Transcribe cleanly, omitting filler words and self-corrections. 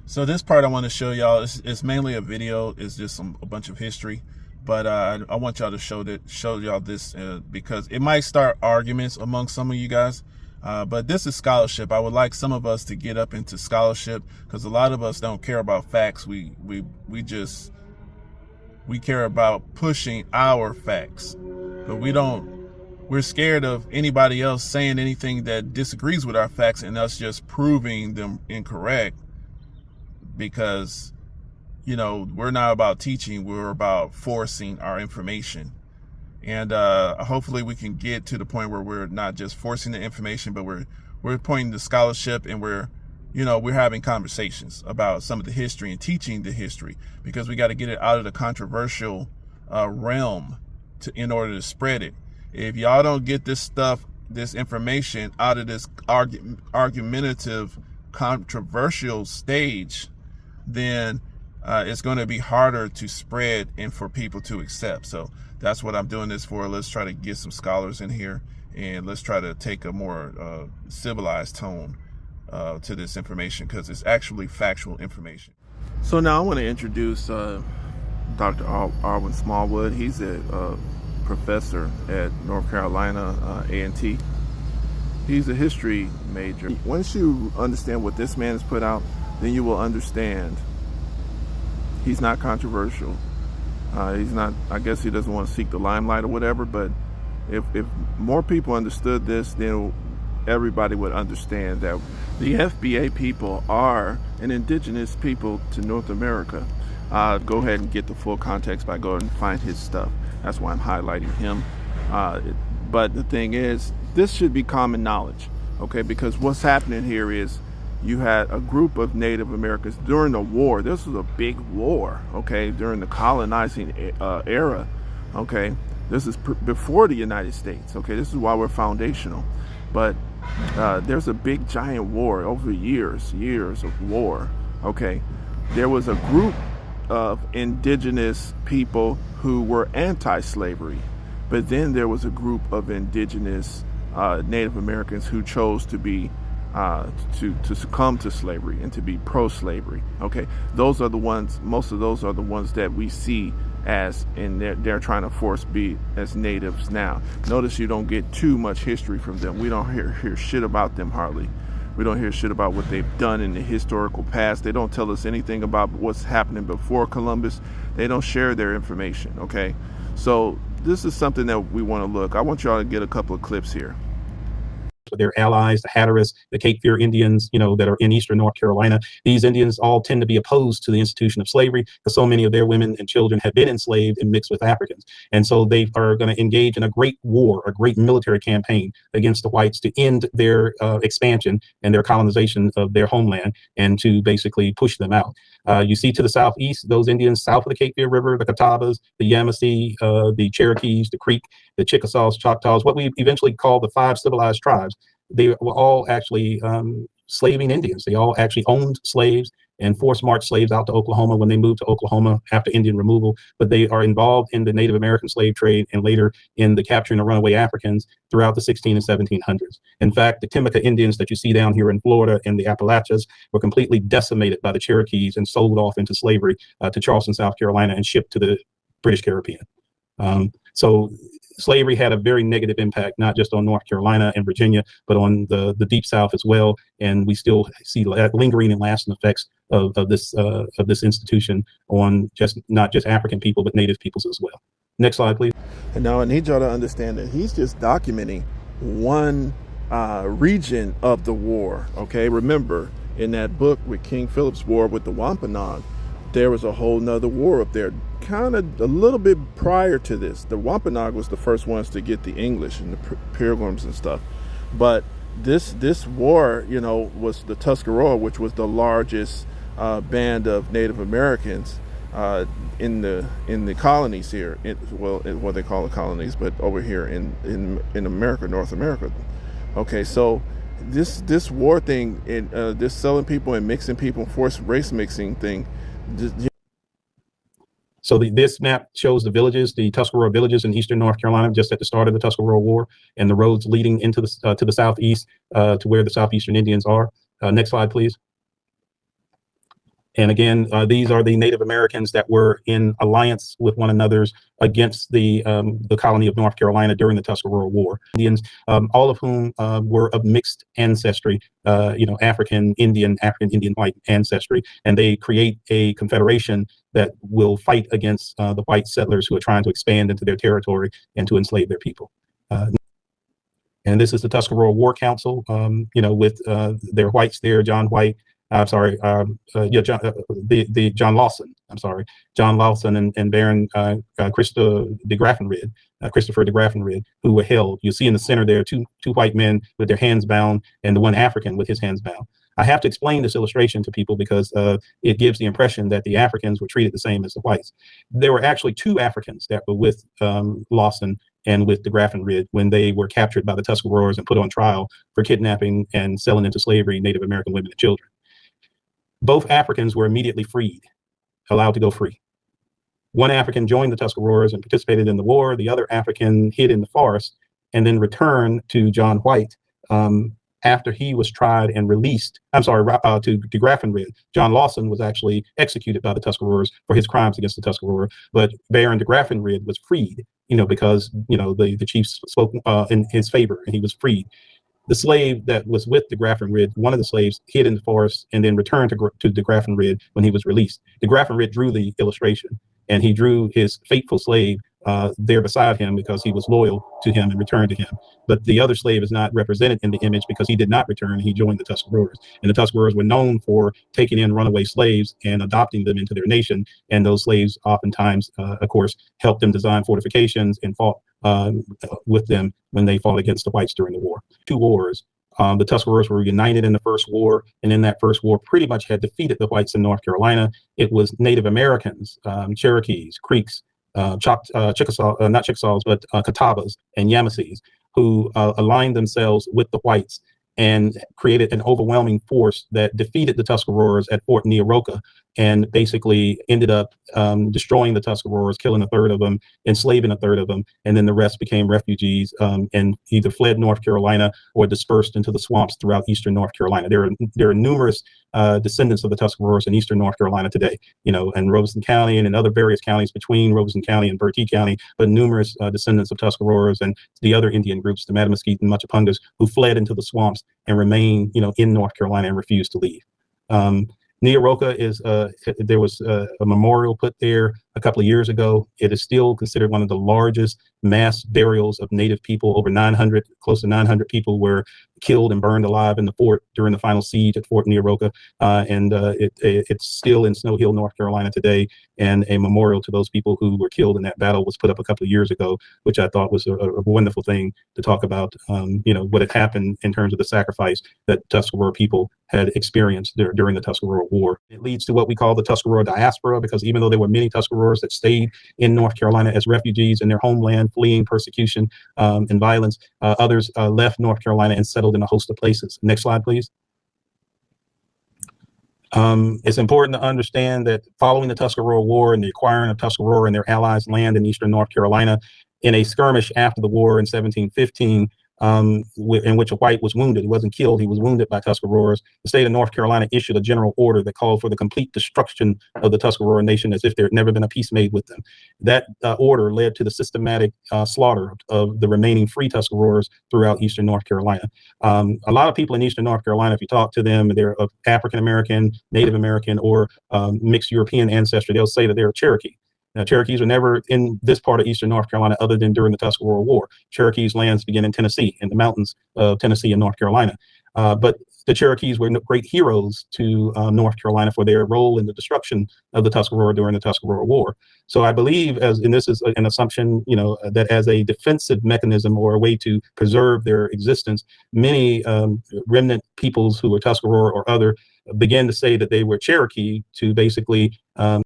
So this part I want to show y'all is mainly a video. It's just a bunch of history, but I want y'all to show y'all this because it might start arguments among some of you guys. But this is scholarship. I would like some of us to get up into scholarship because a lot of us don't care about facts. We care about pushing our facts, but we're scared of anybody else saying anything that disagrees with our facts and us just proving them incorrect, because we're not about teaching, we're about forcing our information. And hopefully we can get to the point where we're not just forcing the information, but we're pointing to scholarship, and we're having conversations about some of the history and teaching the history, because we got to get it out of the controversial realm in order to spread it. If y'all don't get this information out of this argumentative, controversial stage, then it's going to be harder to spread and for people to accept. So that's what I'm doing this for. Let's try to get some scholars in here, and let's try to take a more civilized tone to this information, because it's actually factual information. So now I want to introduce Dr. Arwen Smallwood. He's a professor at North Carolina A&T. He's a history major. Once you understand what this man has put out, then you will understand he's not controversial. He's not, I guess he doesn't want to seek the limelight or whatever, but if more people understood this, then everybody would understand that the FBA people are an indigenous people to North America. Go ahead and get the full context by going and find his stuff. That's why I'm highlighting him. But the thing is, this should be common knowledge, okay? Because what's happening here is you had a group of Native Americans during the war. This was a big war, okay, during the colonizing era, okay? This is before the United States, okay? This is why we're foundational. But there's a big giant war over years of war, okay? There was a group of indigenous people who were anti-slavery, but then there was a group of indigenous Native Americans who chose to be to succumb to slavery and to be pro-slavery. Okay, those are the ones. Most of those are the ones that we see as, and they're trying to force be as natives now. Notice you don't get too much history from them. We don't hear shit about them hardly. We don't hear shit about what they've done in the historical past. They don't tell us anything about what's happening before Columbus. They don't share their information. Okay, so this is something that we want to look. I want y'all to get a couple of clips here. Their allies, the Hatteras, the Cape Fear Indians, that are in eastern North Carolina. These Indians all tend to be opposed to the institution of slavery, because so many of their women and children have been enslaved and mixed with Africans. And so they are going to engage in a great war, a great military campaign against the whites to end their expansion and their colonization of their homeland, and to basically push them out. You see to the southeast, those Indians south of the Cape Fear River, the Catawbas, the Yamasee, the Cherokees, the Creek, the Chickasaws, Choctaws, what we eventually call the 5 civilized tribes. They were all actually slaving Indians. They all actually owned slaves and forced marched slaves out to Oklahoma when they moved to Oklahoma after Indian removal. But they are involved in the Native American slave trade, and later in the capturing of runaway Africans throughout the 16 and 1700s. In fact, the Timucua Indians that you see down here in Florida in the Appalachians were completely decimated by the Cherokees and sold off into slavery to Charleston, South Carolina, and shipped to the British Caribbean. So slavery had a very negative impact, not just on North Carolina and Virginia, but on the Deep South as well. And we still see lingering and lasting effects of this institution on not just African people, but Native peoples as well. Next slide, please. And now I need y'all to understand that he's just documenting one region of the war. Okay, remember in that book with King Philip's War with the Wampanoag, there was a whole nother war up there, kind of a little bit prior to this. The Wampanoag was the first ones to get the English and the Pilgrims and stuff. But this war, was the Tuscarora, which was the largest band of Native Americans in the colonies here. What they call the colonies, but over here in America, North America. Okay, so this war thing, this selling people and mixing people, forced race mixing thing. So this map shows the villages, the Tuscarora villages in eastern North Carolina, just at the start of the Tuscarora War, and the roads leading into to the southeast to where the southeastern Indians are. Next slide, please. And again, these are the Native Americans that were in alliance with one another against the colony of North Carolina during the Tuscarora War. Indians, all of whom were of mixed ancestry, African Indian white ancestry, and they create a confederation that will fight against the white settlers who are trying to expand into their territory and to enslave their people. And this is the Tuscarora War Council, with their whites there, John White. I'm sorry, John Lawson. I'm sorry, John Lawson and Baron Christopher de Graffenried, who were held. You see in the center there two white men with their hands bound, and the one African with his hands bound. I have to explain this illustration to people because it gives the impression that the Africans were treated the same as the whites. There were actually two Africans that were with Lawson and with de Graffenried when they were captured by the Tuscaroras and put on trial for kidnapping and selling into slavery Native American women and children. Both Africans were immediately freed, allowed to go free. One African joined the Tuscaroras and participated in the war. The other African hid in the forest and then returned to John White after he was tried and released. To de Graffenried. John Lawson was actually executed by the Tuscaroras for his crimes against the Tuscarora, but Baron de Graffenried was freed, because the chiefs spoke in his favor and he was freed. The slave that was with de Graffenried, one of the slaves, hid in the forest and then returned to de Graffenried when he was released. De Graffenried drew the illustration, and he drew his faithful slave there beside him because he was loyal to him and returned to him. But the other slave is not represented in the image because he did not return. He joined the Tuscaroras, and the Tuscaroras were known for taking in runaway slaves and adopting them into their nation. And those slaves oftentimes, of course, helped them design fortifications and fought with them when they fought against the whites during the war. Two wars. The Tuscaroras were united in the first war, and in that first war pretty much had defeated the whites in North Carolina. It was Native Americans, Cherokees, Creeks, Chickasaws, not Chickasaws, but Catawbas and Yamasees, who aligned themselves with the whites and created an overwhelming force that defeated the Tuscaroras at Fort Neoroka and basically ended up destroying the Tuscaroras, killing a third of them, enslaving a third of them, and then the rest became refugees and either fled North Carolina or dispersed into the swamps throughout eastern North Carolina. There are numerous descendants of the Tuscaroras in eastern North Carolina today, in Robeson County and in other various counties between Robeson County and Bertie County, but numerous descendants of Tuscaroras and the other Indian groups, the Mattamuskeet and Machapungas, who fled into the swamps and remain, in North Carolina and refused to leave. Neoroka is there was a memorial put there a couple of years ago. It is still considered one of the largest mass burials of Native people. Over 900, close to 900 people were killed and burned alive in the fort during the final siege at Fort Neoroka. It's still in Snow Hill, North Carolina today. And a memorial to those people who were killed in that battle was put up a couple of years ago, which I thought was a wonderful thing to talk about, what had happened in terms of the sacrifice that Tuscarora people had experienced during the Tuscarora War. It leads to what we call the Tuscarora diaspora, because even though there were many Tuscaroras that stayed in North Carolina as refugees in their homeland, fleeing persecution and violence, others left North Carolina and settled in a host of places. Next slide, please. It's important to understand that following the Tuscarora War and the acquiring of Tuscarora and their allies' land in eastern North Carolina, in a skirmish after the war in 1715, in which a white was wounded. He wasn't killed, he was wounded by Tuscaroras. The state of North Carolina issued a general order that called for the complete destruction of the Tuscarora nation as if there had never been a peace made with them. That order led to the systematic slaughter of the remaining free Tuscaroras throughout eastern North Carolina. A lot of people in eastern North Carolina, if you talk to them, they're of African American, Native American, or mixed European ancestry, they'll say that they're Cherokee. Now, Cherokees were never in this part of eastern North Carolina other than during the Tuscarora War. Cherokees' lands begin in Tennessee, in the mountains of Tennessee and North Carolina. But the Cherokees were great heroes to North Carolina for their role in the destruction of the Tuscarora during the Tuscarora War. So I believe, and this is an assumption, that as a defensive mechanism or a way to preserve their existence, many remnant peoples who were Tuscarora or other began to say that they were Cherokee to basically